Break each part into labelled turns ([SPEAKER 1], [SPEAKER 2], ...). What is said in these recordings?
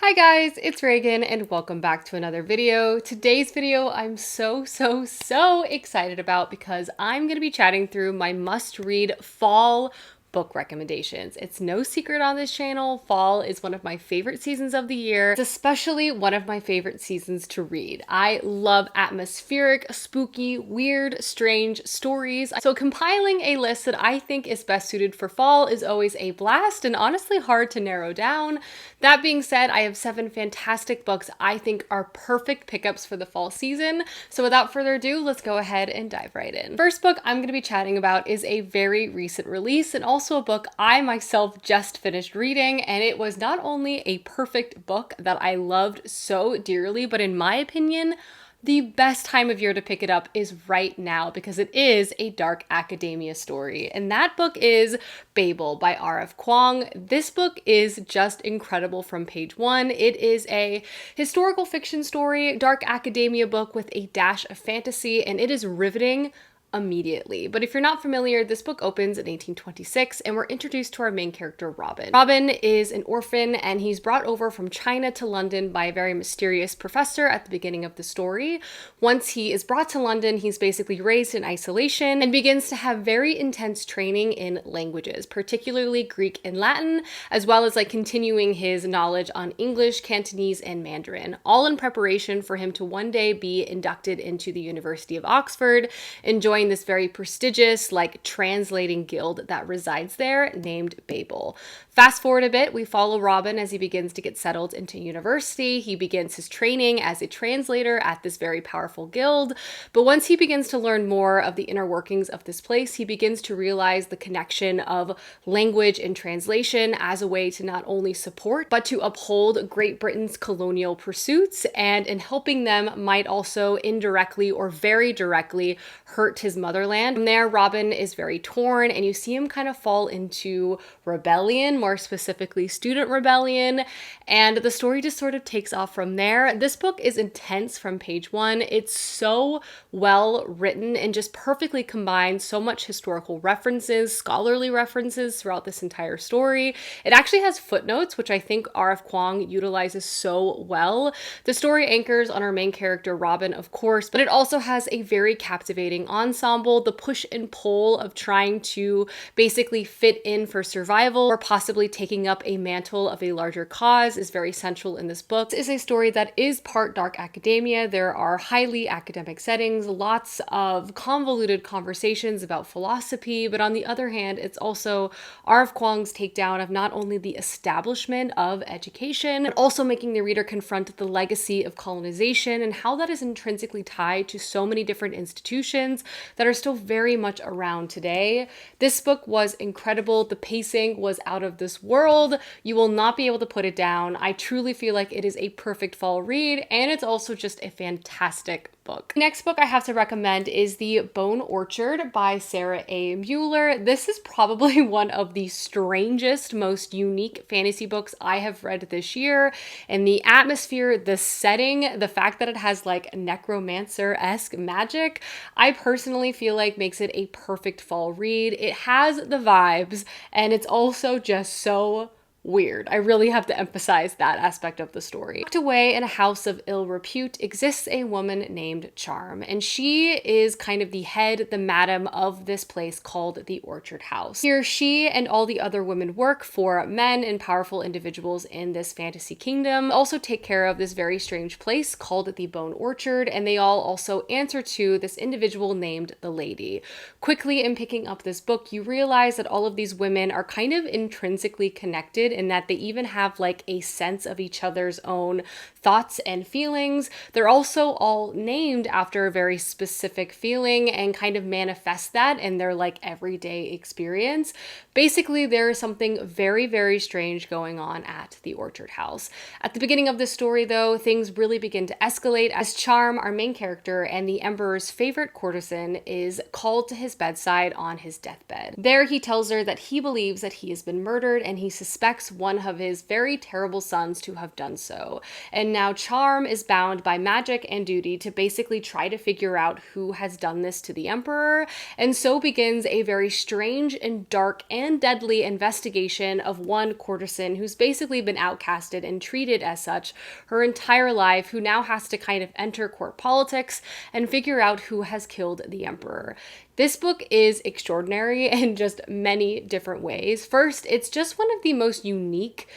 [SPEAKER 1] Hi guys, it's Reagan and welcome back to another video. Today's video I'm so excited about because I'm going to be chatting through my must-read fall book recommendations. It's no secret on this channel, fall is one of my favorite seasons of the year. It's especially one of my favorite seasons to read. I love atmospheric, spooky, weird, strange stories. So compiling a list that I think is best suited for fall is always a blast and honestly hard to narrow down. That being said, I have 7 fantastic books I think are perfect pickups for the fall season. So without further ado, let's go ahead and dive right in. First book I'm going to be chatting about is a very recent release and also a book I myself just finished reading, and it was not only a perfect book that I loved so dearly, but in my opinion, the best time of year to pick it up is right now because it is a dark academia story. And that book is Babel by R.F. Kuang. This book is just incredible from page one. It is a historical fiction story, dark academia book with a dash of fantasy, and it is riveting immediately. But if you're not familiar, this book opens in 1826 and we're introduced to our main character, Robin. Robin is an orphan and he's brought over from China to London by a very mysterious professor at the beginning of the story. Once he is brought to London, he's basically raised in isolation and begins to have very intense training in languages, particularly Greek and Latin, as well as continuing his knowledge on English, Cantonese, and Mandarin, all in preparation for him to one day be inducted into the University of Oxford and join this very prestigious translating guild that resides there named Babel. Fast forward a bit, we follow Robin as he begins to get settled into university. He begins his training as a translator at this very powerful guild, but once he begins to learn more of the inner workings of this place, he begins to realize the connection of language and translation as a way to not only support but to uphold Great Britain's colonial pursuits, and in helping them might also indirectly or very directly hurt his motherland. From there, Robin is very torn and you see him kind of fall into rebellion, more specifically student rebellion, and the story just sort of takes off from there. This book is intense from page one. It's so well written and just perfectly combines so much historical references, scholarly references throughout this entire story. It actually has footnotes, which I think R.F. Kuang utilizes so well. The story anchors on our main character, Robin, of course, but it also has a very captivating ensemble. The push and pull of trying to basically fit in for survival or possibly taking up a mantle of a larger cause is very central in this book. This is a story that is part dark academia. There are highly academic settings, lots of convoluted conversations about philosophy, but on the other hand, it's also R.F. Kuang's takedown of not only the establishment of education, but also making the reader confront the legacy of colonization and how that is intrinsically tied to so many different institutions that are still very much around today. This book was incredible. The pacing was out of this world. You will not be able to put it down. I truly feel like it is a perfect fall read, and it's also just a fantastic book. Next book I have to recommend is The Bone Orchard by Sarah A. Mueller. This is probably one of the strangest, most unique fantasy books I have read this year, and the atmosphere, the setting, the fact that it has necromancer-esque magic, I personally feel like makes it a perfect fall read. It has the vibes, and it's also just so weird. I really have to emphasize that aspect of the story. Tucked away in a house of ill repute exists a woman named Charm, and she is kind of the head, the madam of this place called the Orchard House. Here, she and all the other women work for men and powerful individuals in this fantasy kingdom, also take care of this very strange place called the Bone Orchard, and they all also answer to this individual named the Lady. Quickly, in picking up this book, you realize that all of these women are kind of intrinsically connected in that they even have a sense of each other's own thoughts and feelings. They're also all named after a very specific feeling and kind of manifest that in their everyday experience. Basically, there is something very strange going on at the Orchard House. At the beginning of this story, though, things really begin to escalate as Charm, our main character and the Emperor's favorite courtesan, is called to his bedside on his deathbed. There, he tells her that he believes that he has been murdered and he suspects suspects one of his very terrible sons to have done so. And now Charm is bound by magic and duty to basically try to figure out who has done this to the Emperor. And so begins a very strange and dark and deadly investigation of one courtesan who's basically been outcasted and treated as such her entire life, who now has to kind of enter court politics and figure out who has killed the Emperor. This book is extraordinary in just many different ways. First, it's just one of the most unique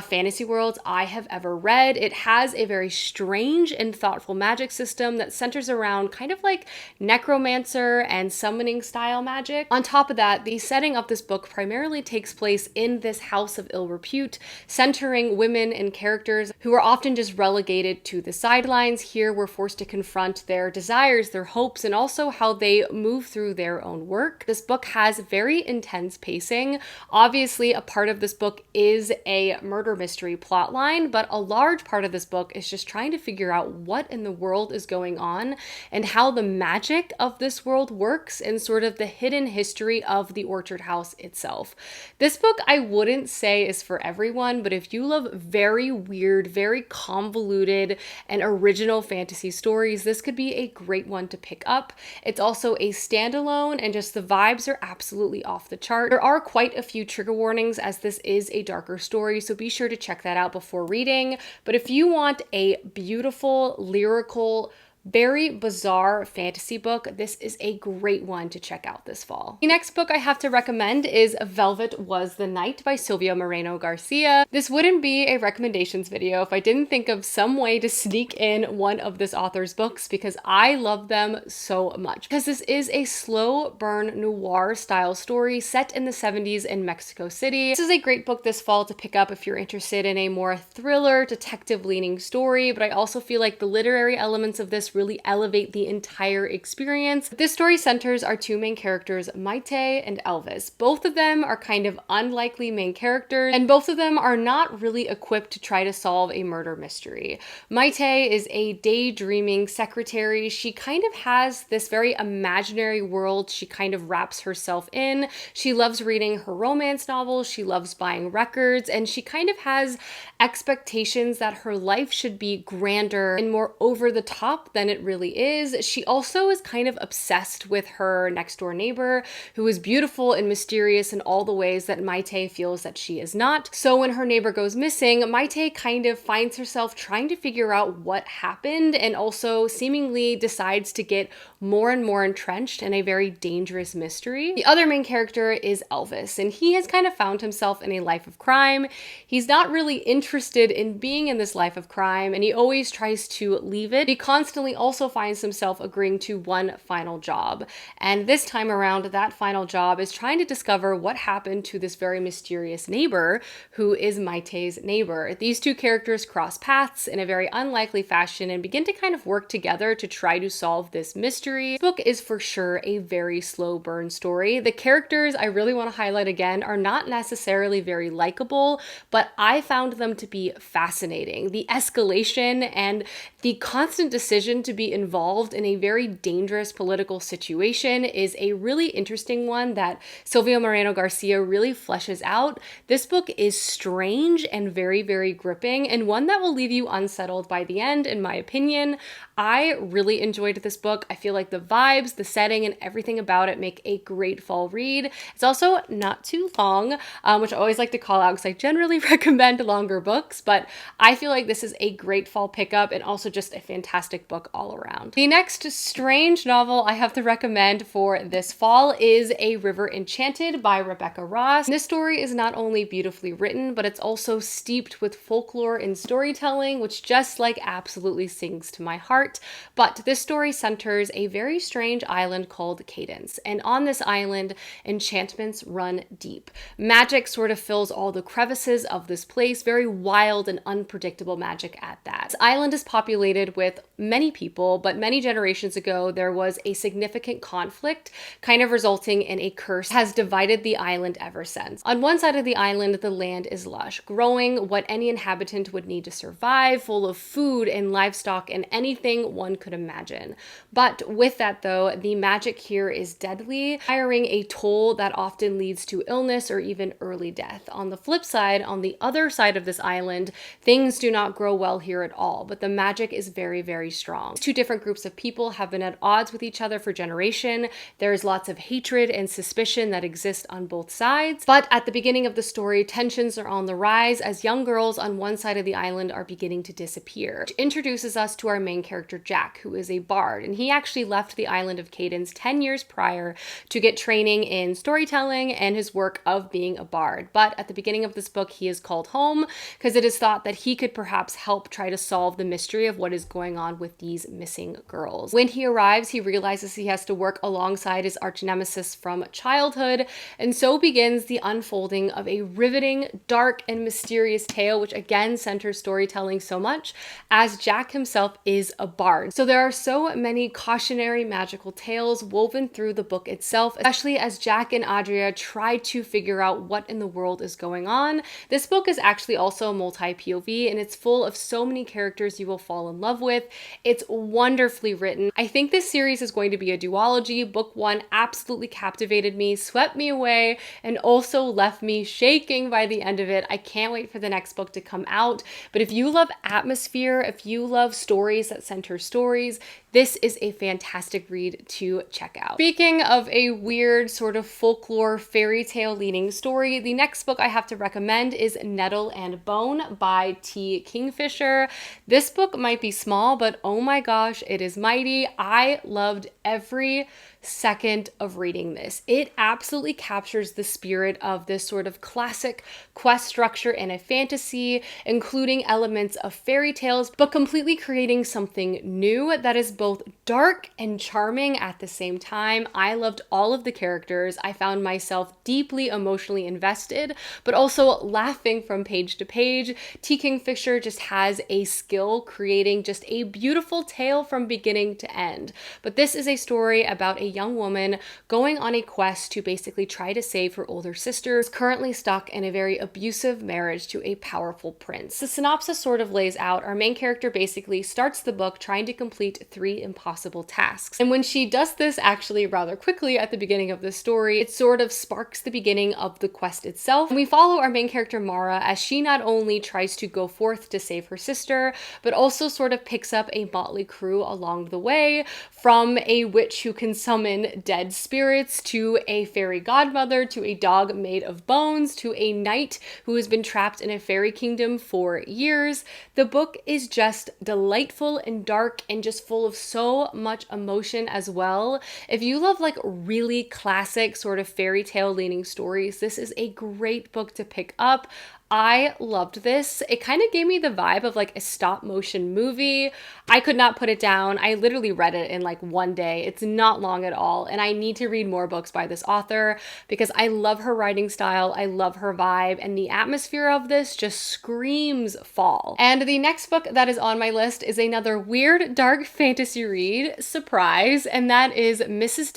[SPEAKER 1] fantasy worlds I have ever read. It has a very strange and thoughtful magic system that centers around kind of like necromancer and summoning style magic. On top of that, the setting of this book primarily takes place in this house of ill repute, centering women and characters who are often just relegated to the sidelines. Here, we're forced to confront their desires, their hopes, and also how they move through their own work. This book has very intense pacing. Obviously, a part of this book is a murder mystery plotline, but a large part of this book is just trying to figure out what in the world is going on and how the magic of this world works and sort of the hidden history of the Orchard House itself. This book I wouldn't say is for everyone, but if you love very weird, very convoluted, and original fantasy stories, this could be a great one to pick up. It's also a standalone, and just the vibes are absolutely off the chart. There are quite a few trigger warnings as this is a darker story, so be sure to check that out before reading. But if you want a beautiful, lyrical, very bizarre fantasy book, this is a great one to check out this fall. The next book I have to recommend is Velvet Was the Night by Silvia Moreno Garcia. This wouldn't be a recommendations video if I didn't think of some way to sneak in one of this author's books, because I love them so much. Because this is a slow burn noir style story set in the 70s in Mexico City. This is a great book this fall to pick up if you're interested in a more thriller, detective leaning story, but I also feel like the literary elements of this really elevate the entire experience. This story centers our two main characters, Maite and Elvis. Both of them are kind of unlikely main characters, and both of them are not really equipped to try to solve a murder mystery. Maite is a daydreaming secretary. She kind of has this very imaginary world she kind of wraps herself in. She loves reading her romance novels, she loves buying records, and she kind of has expectations that her life should be grander and more over the top than it really is. She also is kind of obsessed with her next door neighbor, who is beautiful and mysterious in all the ways that Maite feels that she is not. So when her neighbor goes missing, Maite kind of finds herself trying to figure out what happened, and also seemingly decides to get more and more entrenched in a very dangerous mystery. The other main character is Elvis, and he has kind of found himself in a life of crime. He's not really interested in being in this life of crime, and he always tries to leave it. He constantly also finds himself agreeing to one final job, and this time around that final job is trying to discover what happened to this very mysterious neighbor who is Maite's neighbor. These two characters cross paths in a very unlikely fashion and begin to kind of work together to try to solve this mystery. This book is for sure a very slow burn story. The characters I really want to highlight again are not necessarily very likable, but I found them to be fascinating. The escalation and the constant decision to be involved in a very dangerous political situation is a really interesting one that Silvia Moreno Garcia really fleshes out. This book is strange and very, very gripping, and one that will leave you unsettled by the end, in my opinion. I really enjoyed this book. I feel like the vibes, the setting, and everything about it make a great fall read. It's also not too long, which I always like to call out because I generally recommend longer books, but I feel like this is a great fall pickup and also just a fantastic book all around. The next strange novel I have to recommend for this fall is A River Enchanted by Rebecca Ross. This story is not only beautifully written, but it's also steeped with folklore and storytelling, which just like absolutely sings to my heart. But this story centers a very strange island called Cadence, and on this island, enchantments run deep. Magic sort of fills all the crevices of this place, very wild and unpredictable magic at that. This island is populated with many people, but many generations ago, there was a significant conflict, kind of resulting in a curse, has divided the island ever since. On one side of the island, the land is lush, growing what any inhabitant would need to survive, full of food and livestock and anything one could imagine. But with that though, the magic here is deadly, hiring a toll that often leads to illness or even early death. On the flip side, on the other side of this island, things do not grow well here at all, but the magic is very, very strong. Two different groups of people have been at odds with each other for generations. There's lots of hatred and suspicion that exist on both sides. But at the beginning of the story, tensions are on the rise as young girls on one side of the island are beginning to disappear. Which introduces us to our main character, Jack, who is a bard, and he actually left the island of Cadence 10 years prior to get training in storytelling and his work of being a bard. But at the beginning of this book, he is called home because it is thought that he could perhaps help try to solve the mystery of what is going on with these missing girls. When he arrives, he realizes he has to work alongside his arch nemesis from childhood, and so begins the unfolding of a riveting, dark, and mysterious tale, which again centers storytelling so much as Jack himself is a bard. So there are so many cautionary magical tales woven through the book itself, especially as Jack and Adria try to figure out what in the world is going on. This book is actually also multi-POV, and it's full of so many characters you will fall in love with. It's wonderfully written. I think this series is going to be a duology. Book one absolutely captivated me, swept me away, and also left me shaking by the end of it. I can't wait for the next book to come out. But if you love atmosphere, if you love stories that center stories, this is a fantastic read to check out. Speaking of a weird sort of folklore fairy tale leaning story, the next book I have to recommend is Nettle and Bone by T. Kingfisher. This book might be small, but oh my gosh, it is mighty. I loved every second of reading this. It absolutely captures the spirit of this sort of classic quest structure in a fantasy, including elements of fairy tales, but completely creating something new that is both dark and charming at the same time. I loved all of the characters. I found myself deeply emotionally invested, but also laughing from page to page. T. Kingfisher just has a skill creating just a beautiful tale from beginning to end. But this is a story about a young woman going on a quest to basically try to save her older sister, who's currently stuck in a very abusive marriage to a powerful prince. The synopsis sort of lays out our main character basically starts the book trying to complete 3 impossible tasks. And when she does this actually rather quickly at the beginning of the story, it sort of sparks the beginning of the quest itself. And we follow our main character Mara as she not only tries to go forth to save her sister, but also sort of picks up a motley crew along the way, from a witch who can summon dead spirits, to a fairy godmother, to a dog made of bones, to a knight who has been trapped in a fairy kingdom for years. The book is just delightful and dark and just full of so much emotion as well. If you love like really classic sort of fairy tale leaning stories, this is a great book to pick up. I loved this. It kind of gave me the vibe of like a stop motion movie. I could not put it down. I literally read it in like one day. It's not long at all. And I need to read more books by this author because I love her writing style. I love her vibe, and the atmosphere of this just screams fall. And the next book that is on my list is another weird dark fantasy read, surprise, and that is Mrs.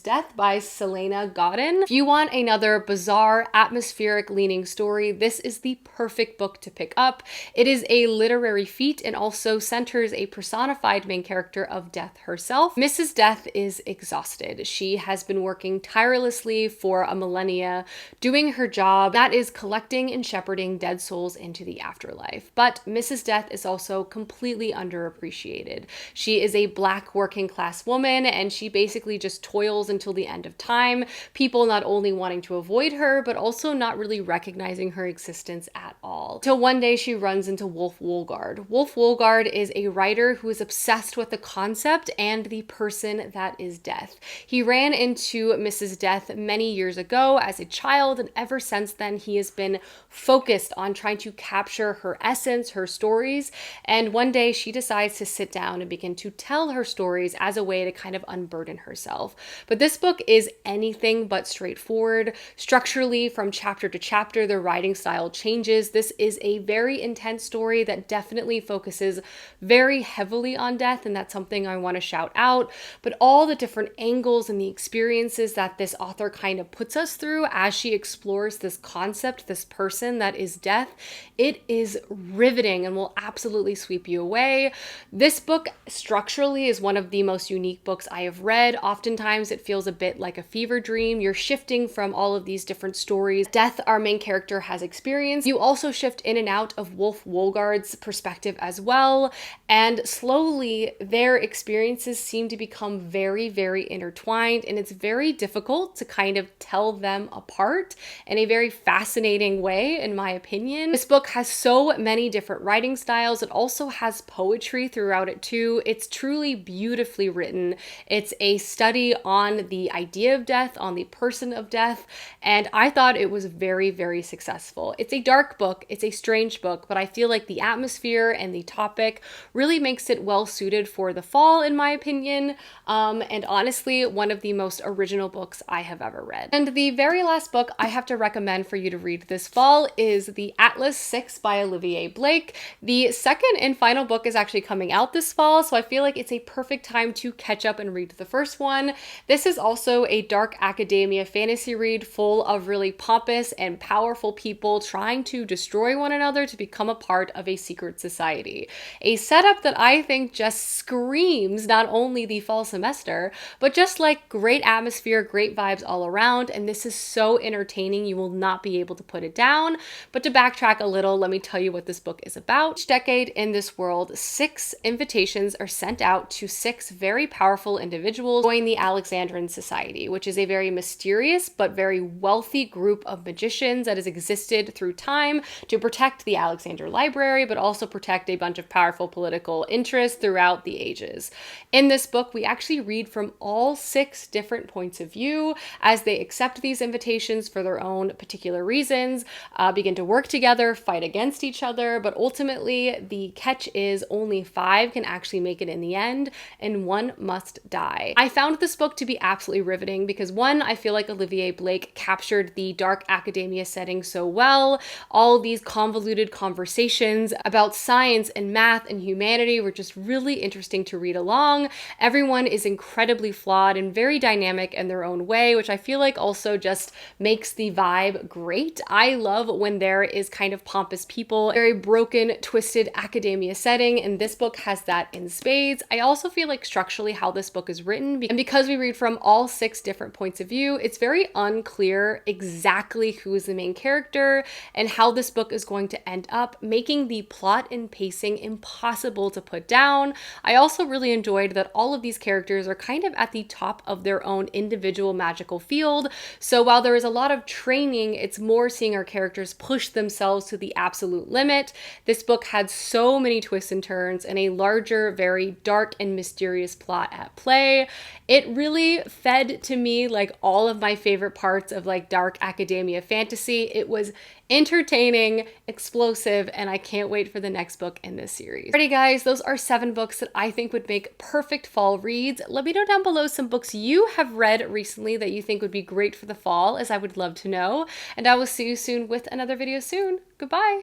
[SPEAKER 1] Death by Selena Godin. If you want another bizarre atmospheric leaning story, this is the perfect book to pick up. It is a literary feat and also centers a personified main character of Death herself. Mrs. Death is exhausted. She has been working tirelessly for a millennia, doing her job, that is collecting and shepherding dead souls into the afterlife. But Mrs. Death is also completely underappreciated. She is a Black working class woman, and she basically just toils until the end of time, people not only wanting to avoid her, but also not really recognizing her existence at all. Till one day she runs into Wolf Woolgard. Wolf Woolgard is a writer who is obsessed with the concept and the person that is Death. He ran into Mrs. Death many years ago as a child, and ever since then he has been focused on trying to capture her essence, her stories, and one day she decides to sit down and begin to tell her stories as a way to kind of unburden herself. But this book is anything but straightforward. Structurally, from chapter to chapter, the writing style style changes. This is a very intense story that definitely focuses very heavily on death, and that's something I want to shout out. But all the different angles and the experiences that this author kind of puts us through as she explores this concept, this person that is death, it is riveting and will absolutely sweep you away. This book structurally is one of the most unique books I have read. Oftentimes it feels a bit like a fever dream. You're shifting from all of these different stories death our main character has experienced. You also shift in and out of Wolf Wolgard's perspective as well, and slowly their experiences seem to become very, very intertwined, and it's very difficult to kind of tell them apart in a very fascinating way, in my opinion. This book has so many different writing styles. It also has poetry throughout it too. It's truly beautifully written. It's a study on the idea of death, on the person of death, and I thought it was very, very successful. It's a dark book, it's a strange book, but I feel like the atmosphere and the topic really makes it well suited for the fall, in my opinion, and honestly, one of the most original books I have ever read. And the very last book I have to recommend for you to read this fall is The Atlas 6 by Olivier Blake. The second and final book is actually coming out this fall, so I feel like it's a perfect time to catch up and read the first one. This is also a dark academia fantasy read full of really pompous and powerful people trying to destroy one another to become a part of a secret society. A setup that I think just screams not only the fall semester, but just like great atmosphere, great vibes all around, and this is so entertaining you will not be able to put it down. But to backtrack a little, let me tell you what this book is about. Each decade in this world, 6 invitations are sent out to 6 very powerful individuals to join the Alexandrian Society, which is a very mysterious but very wealthy group of magicians that has existed through time to protect the Alexander Library, but also protect a bunch of powerful political interests throughout the ages. In this book, we actually read from all 6 different points of view as they accept these invitations for their own particular reasons, begin to work together, fight against each other, but ultimately the catch is only 5 can actually make it in the end, and 1 must die. I found this book to be absolutely riveting because 1, I feel like Olivier Blake captured the dark academia setting so well. All these convoluted conversations about science and math and humanity were just really interesting to read along. Everyone is incredibly flawed and very dynamic in their own way, which I feel like also just makes the vibe great. I love when there is kind of pompous people, very broken, twisted academia setting, and this book has that in spades. I also feel like structurally how this book is written, and because we read from all 6 different points of view, it's very unclear exactly who is the main character and how this book is going to end up, making the plot and pacing impossible to put down. I also really enjoyed that all of these characters are kind of at the top of their own individual magical field. So while there is a lot of training, it's more seeing our characters push themselves to the absolute limit. This book had so many twists and turns and a larger, very dark and mysterious plot at play. It really fed to me like all of my favorite parts of like dark academia fantasy. It was entertaining, explosive, and I can't wait for the next book in this series. Alrighty guys, those are 7 books that I think would make perfect fall reads. Let me know down below some books you have read recently that you think would be great for the fall, as I would love to know. And I will see you soon with another video soon. Goodbye!